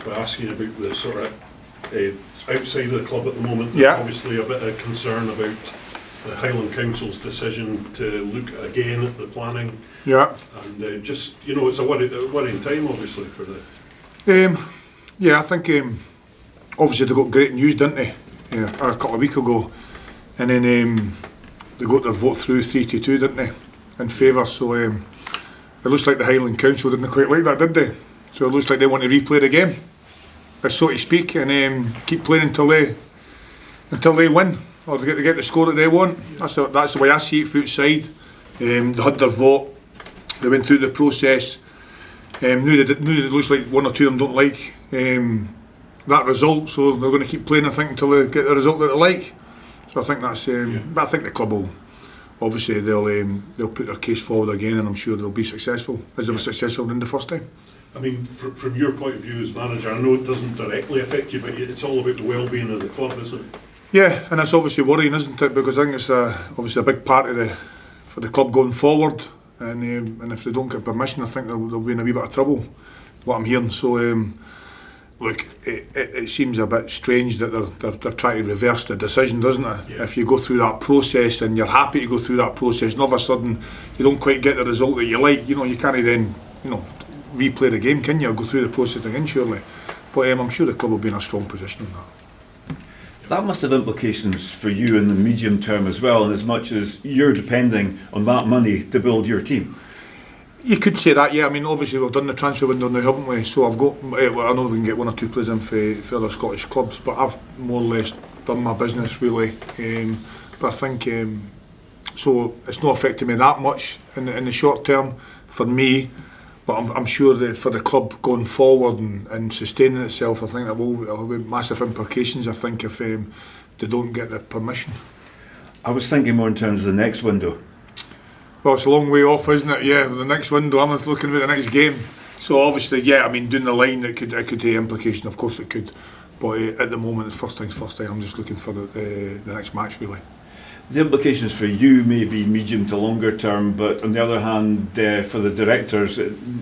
off by asking about the sort of outside of the club at the moment. Yeah. Obviously a bit of concern about the Highland Council's decision to look again at the planning. Yeah. And just, you know, it's a worrying time obviously for the... Yeah, I think obviously they got great news, didn't they? Yeah, a couple of weeks ago. And then they got their vote through 3-2, didn't they? In favour. So it looks like the Highland Council didn't quite like that, did they? So it looks like they want to replay the game, so to speak, and keep playing until they win, or they get the score that they want. That's the way I see it from outside. They had their vote, they went through the process. Knew it looks like one or two of them don't like that result, so they're going to keep playing, I think, until they get the result that they like. So I think that's. But I think the club will. Obviously, they'll put their case forward again, and I'm sure they'll be successful, as they were successful in the first time. I mean, from your point of view as manager, I know it doesn't directly affect you, but it's all about the well-being of the club, isn't it? Yeah, and it's obviously worrying, isn't it? Because I think it's obviously a big part of for the club going forward, and if they don't get permission, I think they'll be in a wee bit of trouble. What I'm hearing, so look, it seems a bit strange that they're trying to reverse the decision, doesn't it? Yeah. If you go through that process and you're happy to go through that process, and all of a sudden you don't quite get the result that you like, you know, you can't then, you know, replay the game, can you? Or go through the process again, surely. But I'm sure the club will be in a strong position on that. That must have implications for you in the medium term as well, in as much as you're depending on that money to build your team. You could say that, yeah. I mean, obviously we've done the transfer window now, haven't we? So I've got, well, I know we can get one or two players in for other Scottish clubs, but I've more or less done my business really. But I think, so it's not affecting me that much in the short term for me. But I'm sure that for the club going forward and sustaining itself, I think there will be massive implications, I think, if they don't get the permission. I was thinking more in terms of the next window. Well, it's a long way off, isn't it? Yeah, the next window, I'm not looking at the next game. So obviously, yeah, I mean, doing the line, it could have implication, of course it could. But at the moment, it's first things first, I'm just looking for the next match, really. The implications for you may be medium to longer term, but on the other hand, for the directors,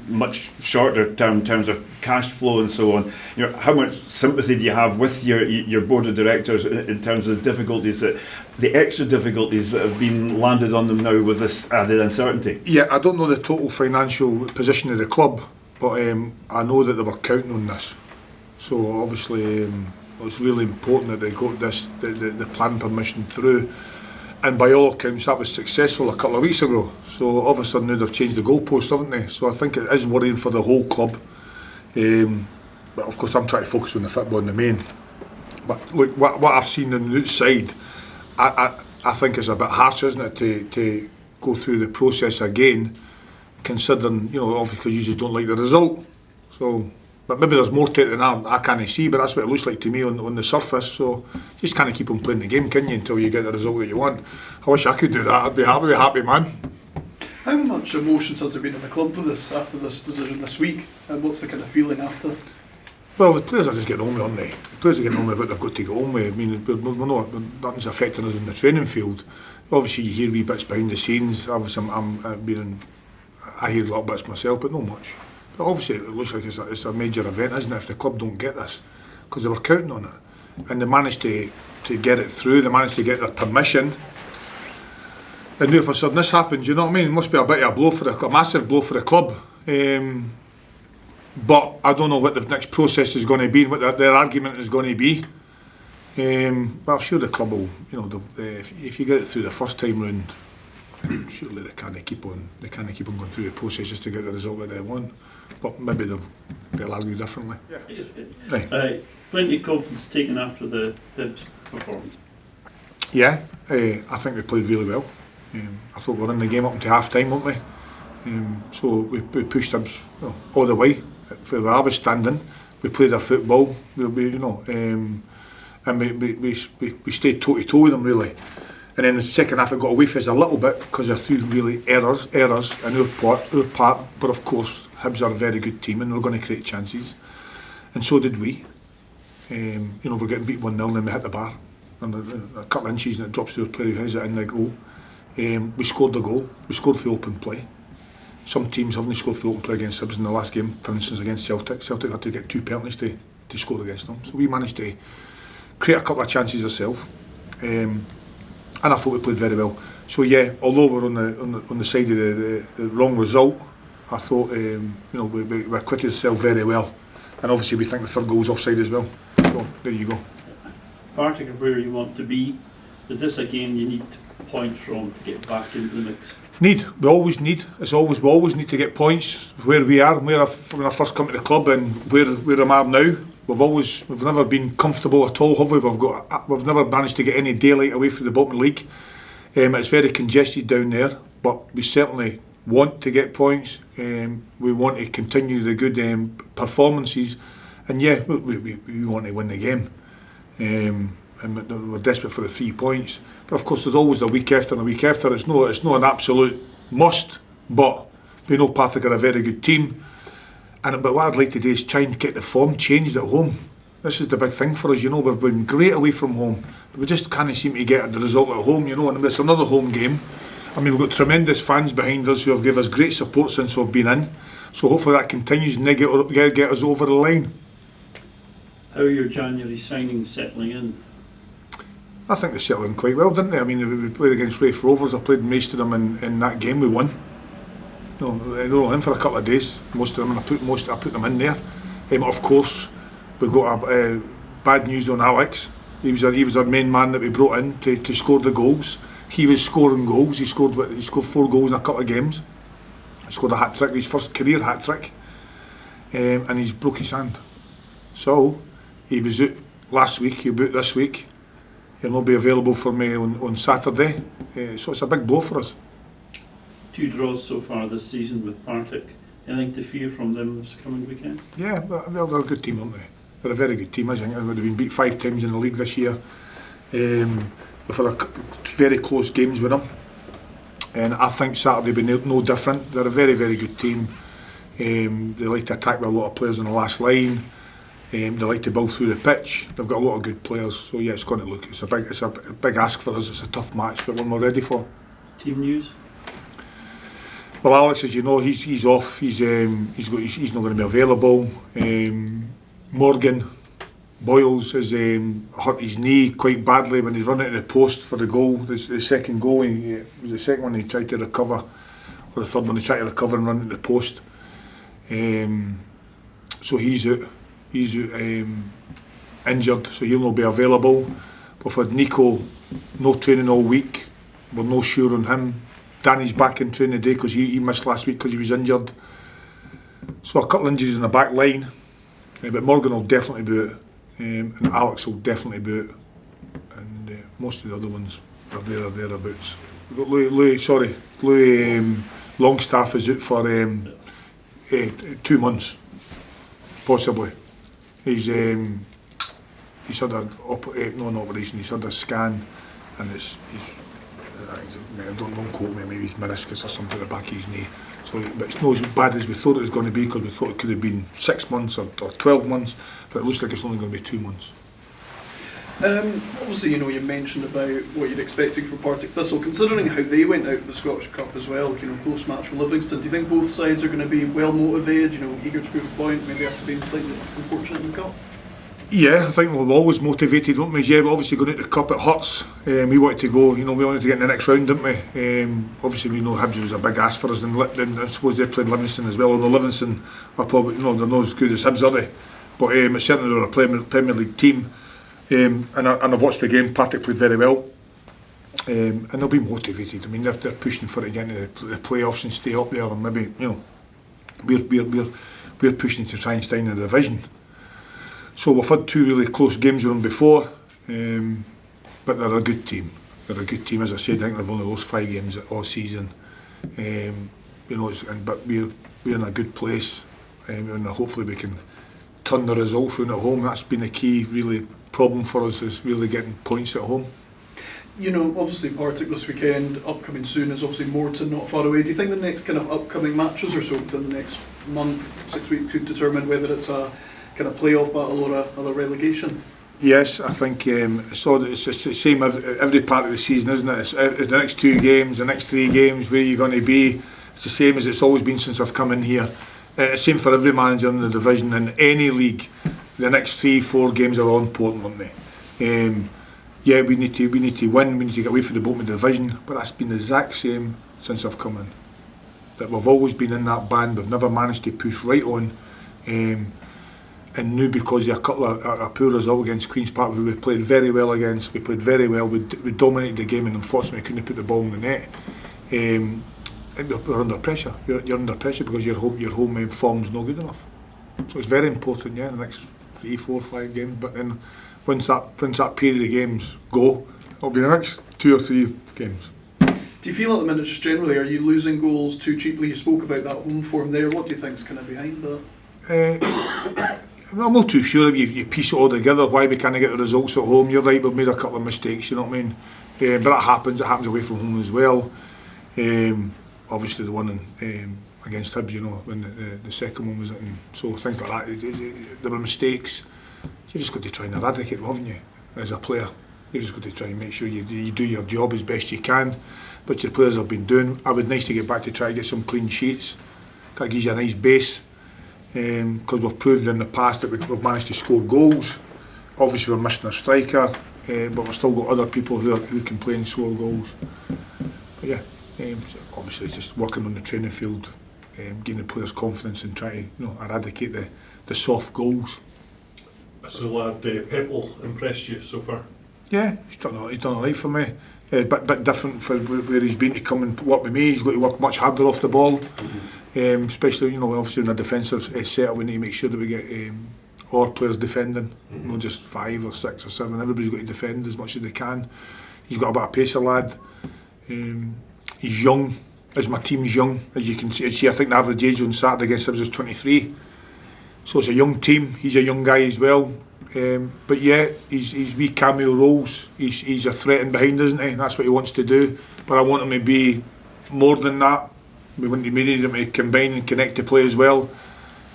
much shorter term in terms of cash flow and so on. You know, how much sympathy do you have with your board of directors in terms of the difficulties, the extra difficulties that have been landed on them now with this added uncertainty? Yeah, I don't know the total financial position of the club, but I know that they were counting on this. So obviously, it's really important that they got the plan permission through. And by all accounts, that was successful a couple of weeks ago. So all of a sudden now they've changed the goalpost, haven't they? So I think it is worrying for the whole club. But of course, I'm trying to focus on the football in the main. But look, what I've seen on the outside, I think it's a bit harsh, isn't it, to go through the process again, considering, you know, obviously because you just don't like the result. So, but maybe there's more to it than I can't see, but that's what it looks like to me on the surface. So just kind of keep on playing the game, can you, until you get the result that you want. I wish I could do that. I'd be happy man. How much emotions has there been in the club for this, after this decision this week, and what's the kind of feeling after? Well, the players are just getting on with it, aren't they? The players are getting on with what they've got to get on with. I mean, nothing's affecting us in the training field. Obviously, you hear wee bits behind the scenes. Obviously, I hear a lot of bits myself, but not much. But obviously, it looks like it's a major event, isn't it, if the club don't get this? Because they were counting on it. And they managed to get it through, they managed to get their permission. And now if a sudden this happens, you know what I mean? It must be a bit of a blow a massive blow for the club. But I don't know what the next process is going to be, what their argument is going to be. But I'm sure the club will, you know, if you get it through the first time round, surely they can't keep on going through the process just to get the result that they want. But maybe they'll argue differently. Yeah. Plenty of confidence taken after the Hibs performance. Yeah, I think we played really well. I thought we were in the game up until half time, weren't we? So we pushed Hibs all the way. Where I was standing, we played our football. And we stayed toe to toe with them really. And then the second half it got away from us a little bit because of through really errors on our part. But of course, Hibs are a very good team and they're going to create chances. And so did we. We're getting beat 1-0 and then we hit the bar. And a couple of inches and it drops to our player who has it in the goal. We scored the goal. We scored for open play. some teams haven't scored for open play against Hibs in the last game. For instance, against Celtic. Celtic had to get 2 penalties to score against them. So we managed to create a couple of chances ourselves, and I thought we played very well. So yeah, although we're on the side of the wrong result, I thought we acquitted ourselves very well, and obviously we think the third goal was offside as well. So there you go. Partick are where you want to be. Is this a game you need points from to get back into the mix? We always need. We always need to get points where we are, when I first come to the club, and where I'm at now. We've never been comfortable at all, have we? We've never managed to get any daylight away from the bottom league. It's very congested down there, but we certainly want to get points. We want to continue the good performances, and yeah, we want to win the game. And we're desperate for the 3 points. But of course, there's always the week after and the week after. It's not an absolute must, but we know Partick are a very good team. But what I'd like to do is try and get the form changed at home. This is the big thing for us, we've been great away from home, but we just can't seem to get the result at home, and it's another home game. I mean, we've got tremendous fans behind us who have given us great support since we've been in, so hopefully that continues and they get us over the line. How are your January signings settling in? I think they settled in quite well, didn't they? I mean, we played against Raith Rovers. I played most of them in that game. We won. No, they were in for a couple of days, most of them, and I put them in there. Of course, we got bad news on Alex. He was our main man that we brought in to score the goals. He was scoring goals. He scored 4 goals in a couple of games. He scored a hat trick, his first career hat trick, and he's broke his hand. So he was out last week. He'll be out this week. He'll not be available for me on Saturday. So it's a big blow for us. 2 draws so far this season with Partick. Anything to fear from them this coming weekend? Yeah, well, they're a good team, aren't they? They're a very good team, I think. They've been beat 5 times in the league this year. We've had very close games with them, and I think Saturday will be no different. They're a very, very good team. They like to attack with a lot of players on the last line. They like to build through the pitch. They've got a lot of good players, so yeah, it's going to look. It's a big ask for us. It's a tough match, but one we're ready for. Team news. Well, Alex, as you know, he's off. He's not going to be available. Morgan Boyles has hurt his knee quite badly when he's running to the post for the goal. The second goal, it was the second one he tried to recover, or the third one he tried to recover and run to the post. So he's out. He's injured, so he'll not be available. We've had Nico no training all week. We're not sure on him. Danny's back in training today because he missed last week because he was injured. So a couple of injuries in the back line, but Morgan will definitely be out, and Alex will definitely be out, and most of the other ones are there or thereabouts. We've got Louis Longstaff is out for 2 months, possibly. He's had an operation. He's had a scan, and don't quote me, maybe he's meniscus or something at the back of his knee. So, but it's not as bad as we thought it was going to be, because we thought it could have been 6 months or 12 months, but it looks like it's only going to be 2 months. Obviously, you mentioned about what you're expecting for Partick Thistle, considering how they went out for the Scottish Cup as well, close match with Livingston. Do you think both sides are going to be well motivated, eager to prove a point, maybe after being slightly unfortunate in the cup? Yeah, I think we're always motivated, don't we? Yeah, we're obviously going into the cup, it hurts. We wanted to go, we wanted to get in the next round, didn't we? Obviously we know Hibs was a big ask for us, and I suppose they played Livingston as well, although Livingston are probably, they're not as good as Hibs, are they? But it's certainly they're a Premier League team. And I've watched the game. Partick played very well, and they'll be motivated. I mean, they're pushing for it again to the playoffs and stay up there, and maybe we're pushing to try and stay in the division. So we've had 2 really close games with them before, but they're a good team. They're a good team, as I said. I think they've only lost 5 games all season. But we're in a good place, and hopefully we can turn the results around at home. That's been a key really problem for us, is really getting points at home. Obviously Partick this weekend, upcoming soon, is obviously Morton not far away. Do you think the next kind of upcoming matches or so within the next month, 6 weeks, could determine whether it's a kind of playoff battle or a relegation? Yes, I think it's the same every part of the season, isn't it? It's the next 2 games, the next 3 games, where you're going to be. It's the same as it's always been since I've come in here. It's the same for every manager in the division, in any league. The next 3-4 games are all important, aren't they? Yeah, we need to win, we need to get away from the bottom of the division, but that's been the exact same since I've come in. That we've always been in that band, we've never managed to push right on. And now because of a couple of a poor result against Queen's Park, who we played very well against, we dominated the game and unfortunately couldn't put the ball in the net. We're under pressure. You're under pressure because your home form's not good enough. So it's very important, the next 3, 4, 5 games. But then once that period of games go, it'll be the next 2 or 3 games. Do you feel at the minute, just generally, are you losing goals too cheaply? You spoke about that home form there. What do you think's kind of behind that? I'm not too sure if you piece it all together, why we can't get the results at home. You're right, we've made a couple of mistakes, you know what I mean? But that happens, it happens away from home as well. Obviously the one against Hibs, when the second one was it, and so things like that, there were mistakes. You've just got to try and eradicate them, haven't you, as a player? You've just got to try and make sure you do your job as best you can, which the players have been doing. I would nice to get back to try to get some clean sheets. That gives you a nice base, because we've proved in the past that we've managed to score goals. Obviously we're missing a striker, but we've still got other people who can play and score goals. But yeah, obviously it's just working on the training field, gaining the players' confidence and trying to eradicate the soft goals. Has the lad Pepple impressed you so far? Yeah, he's done all right for me. Bit different for where he's been to come and work with me. He's got to work much harder off the ball, especially obviously in a defensive setup. We need to make sure that we get all players defending, not just 5 or 6 or 7. Everybody's got to defend as much as they can. He's got a bit of pace, the lad. He's young, as my team's young, as you can see. I think the average age on Saturday against us was 23. So it's a young team. He's a young guy as well. But yeah, he's wee cameo roles. He's a threat in behind, isn't he? That's what he wants to do. But I want him to be more than that. We need him to combine and connect to play as well.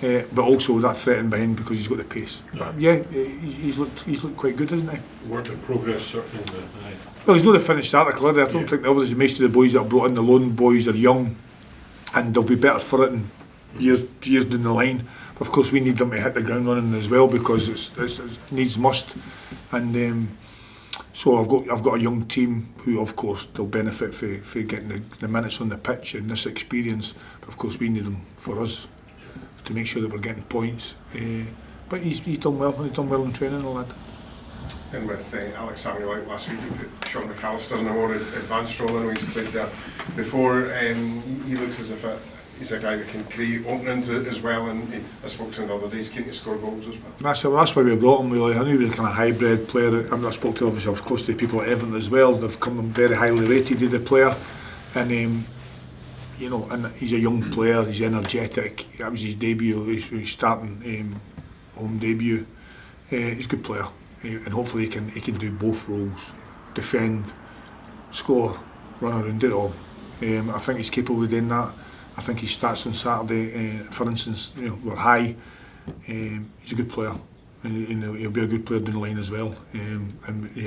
But also that threat in behind because he's got the pace. But yeah, he's looked quite good, hasn't he? Work in progress, certainly. Well, he's not the finished article, is he? I don't think obviously most of the boys that are brought in, the loan boys, are young, and they'll be better for it in years down the line. Of course, we need them to hit the ground running as well because it needs must. And so I've got a young team who, of course, they'll benefit for getting the minutes on the pitch and this experience. But of course, we need them for us to make sure that we're getting points. But he's done well. He's done well in training, the lad. And with Alex Samuel out last week, you put Sean McAllister in a more advanced role. I know he's played there before. He looks as if he's a guy that can create openings as well, and I spoke to him the other day, he's keen to score goals as well. That's why we brought him, really. I knew he was a kind of hybrid player. I spoke to, obviously, of course, to people at Inverness as well. They've come very highly rated as a player, and and he's a young player, he's energetic. That was his debut, his starting home debut. He's a good player, and hopefully he can do both roles: defend, score, run around, do it all. I think he's capable of doing that. I think his stats on Saturday, for instance, were high. He's a good player, and he'll be a good player down the line as well. And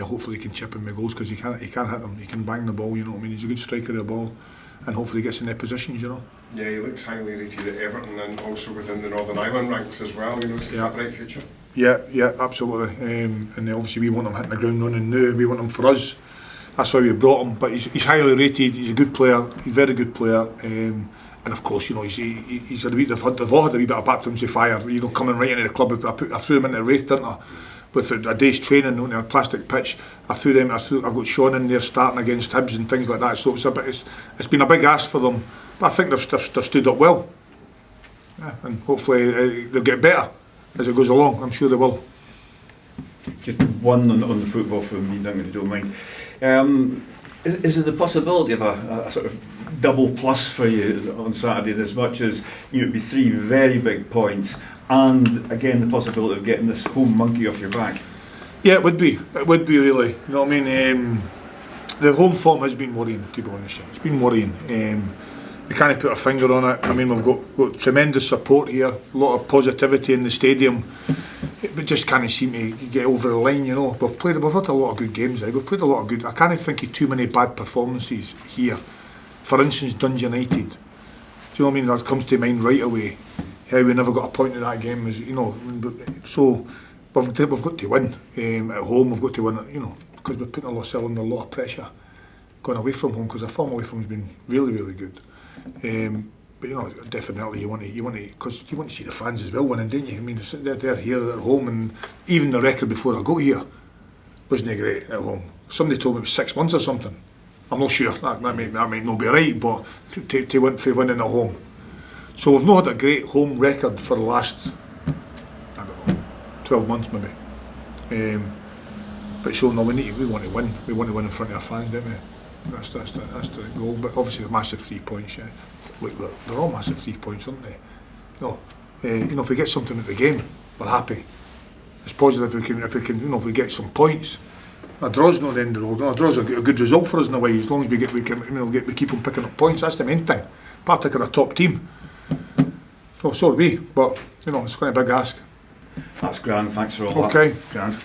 hopefully he can chip in with goals because he can hit them, he can bang the ball. You know what I mean? He's a good striker of the ball, and hopefully he gets in their positions. Yeah, he looks highly rated at Everton and also within the Northern Ireland ranks as well. He's got a bright future. Yeah, absolutely. And obviously we want him hitting the ground running now. We want him for us. That's why we brought him. But he's highly rated. He's a good player. He's a very good player. And of course, he's had they've all had a wee bit of baptism of fire. Coming right into the club. I threw him into Wraith, didn't I? With a day's training on a plastic pitch. I've got Sean in there starting against Hibs and things like that. So it's been a big ask for them. But I think they've stood up well. Yeah, and hopefully they'll get better as it goes along. I'm sure they will. Just one on the football for me, Duncan, if you don't mind. Is there the possibility of a sort of double plus for you on Saturday, as much as it'd be 3 very big points, and again the possibility of getting this home monkey off your back? Yeah, it would be really. You know what I mean? The home form has been worrying, to be honest. It's been worrying. We can't put a finger on it. I mean, we've got tremendous support here, a lot of positivity in the stadium. But just can't seem to get over the line, We've had a lot of good games. We've played a lot of good. I can't think of too many bad performances here. For instance, Dundee United. you know what I mean? That comes to mind right away. How we never got a point in that game is, you know, so we've got to win at home. We've got to win, you know, because we're putting under a lot of pressure going away from home, because our form away from home has been really, really good. But you know, definitely you want to, because you want to see the fans as well winning, don't you? I mean, they're here at home, and even the record before I got here wasn't great at home. Somebody told me it was 6 months or something. I'm not sure. That might not be right, but to win for winning at home. So we've not had a great home record for the last, I don't know, 12 months maybe. But so no, we want to win. We want to win in front of our fans, don't we? That's the goal. But obviously, the massive 3 points. Yeah, look, they're all massive 3 points, aren't they? No, you know, if we get something at the game, we're happy. It's positive if we can, you know, if we get some points. A draw's not the end of the road. No, a draw's a good result for us in a way, as long as we keep on picking up points. That's the main thing. Partick are a top team. So are we, but you know, it's quite a big ask. That's grand. Thanks for all that. Okay. Grand.